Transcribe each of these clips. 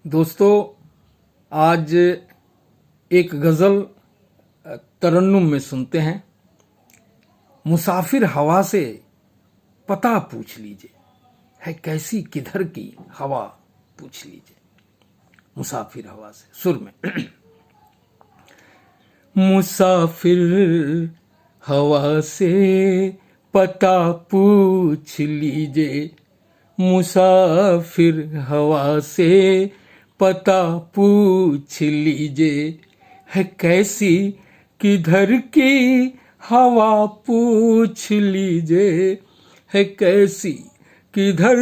दोस्तों, आज एक गज़ल तरन्नुम में सुनते हैं। मुसाफिर हवा से पता पूछ लीजिए, है कैसी किधर की हवा पूछ लीजिए। मुसाफिर हवा से सुर में मुसाफिर हवा से पता पूछ लीजिए, मुसाफिर हवा से पता पूछ लीजिए, है कैसी किधर की हवा पूछ लीजिए, है कैसी किधर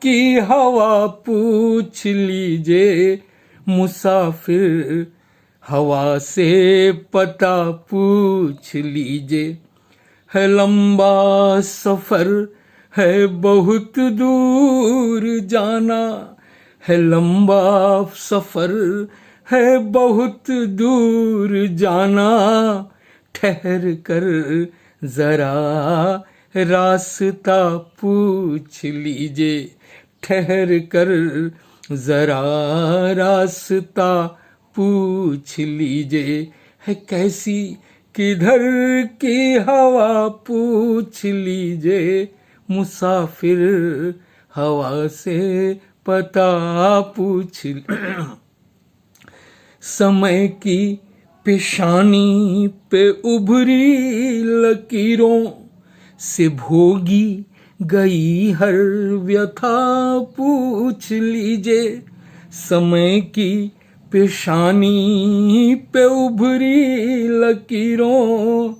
की हवा पूछ लीजिए। मुसाफिर हवा से पता पूछ लीजिए, है लंबा सफर है बहुत दूर जाना, है लंबा सफर है बहुत दूर जाना, ठहर कर जरा रास्ता पूछ लीजिए, ठहर कर जरा रास्ता पूछ लीजिए, है कैसी किधर की हवा पूछ लीजिए। मुसाफिर हवा से पता पूछ समय की पेशानी पे उभरी लकीरों से भोगी गई हर व्यथा पूछ लीजिए। समय की पेशानी पे उभरी लकीरों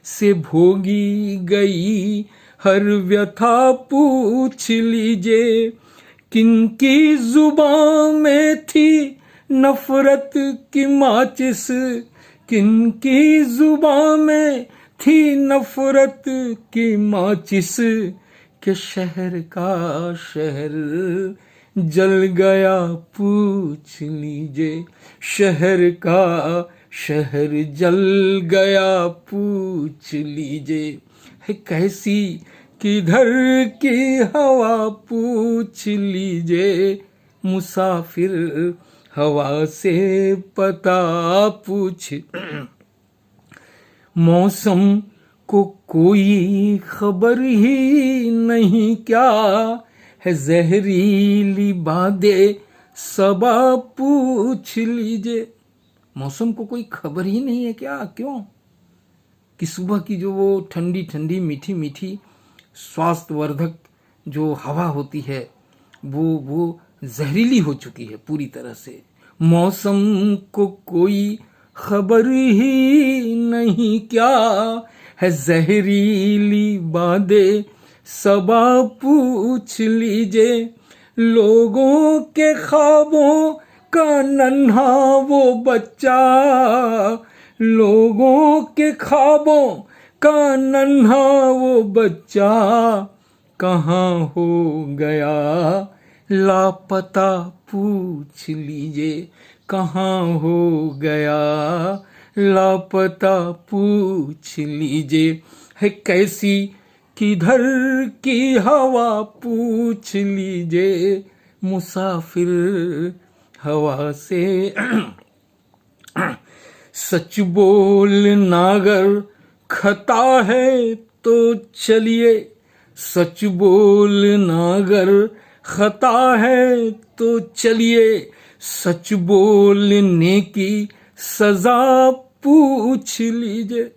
से भोगी गई हर व्यथा पूछ लीजिए। किनकी जुबान में थी नफरत की माचिस, किनकी जुबान में थी नफरत की माचिस, के शहर का शहर जल गया पूछ लीजिए, शहर का शहर जल गया पूछ लीजिए, है कैसी किधर की हवा पूछ लीजिए। मुसाफिर हवा से पता पूछ मौसम को कोई खबर ही नहीं क्या, है जहरीली बातें सबा पूछ लीजिए। मौसम को कोई खबर ही नहीं है क्या? क्यों? कि सुबह की जो वो ठंडी ठंडी मीठी मीठी स्वास्थ्यवर्धक जो हवा होती है वो जहरीली हो चुकी है पूरी तरह से। मौसम को कोई खबर ही नहीं क्या, है जहरीली बातें सबा पूछ लीजिए। लोगों के ख्वाबों का नन्हा वो बच्चा, लोगों के ख्वाबों का नन्हा वो बच्चा कहाँ हो गया लापता पूछ लीजिए, कहाँ हो गया लापता पूछ लीजिए, है कैसी किधर की हवा पूछ लीजिए। मुसाफिर हवा से सच बोलना अगर खता है तो चलिए, सच बोलना अगर खता है तो चलिए, सच बोलने की सजा पूछ लीजिए,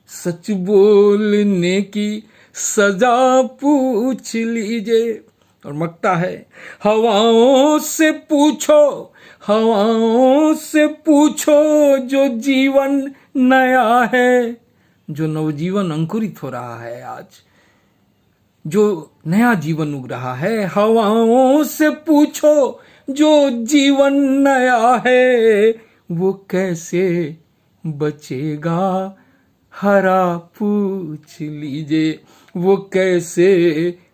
सच बोलने की सजा पूछ लीजिए। और मकता है हवाओं से पूछो, हवाओं से पूछो जो जीवन नया है, जो नवजीवन अंकुरित हो रहा है आज, जो नया जीवन उग रहा है। हवाओं से पूछो जो जीवन नया है, वो कैसे बचेगा हरा पूछ लीजिए, वो कैसे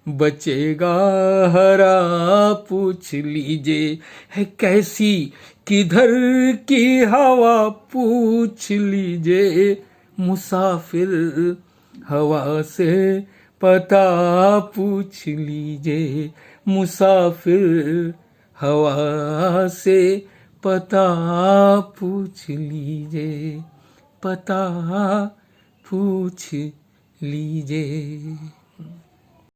बचेगा हरा पूछ लीजिए, है कैसी किधर की हवा पूछ लीजिए। मुसाफिर हवा से पता पूछ लीजिए, मुसाफिर हवा से पता पूछ लीजिए, पता पूछ लीजिए।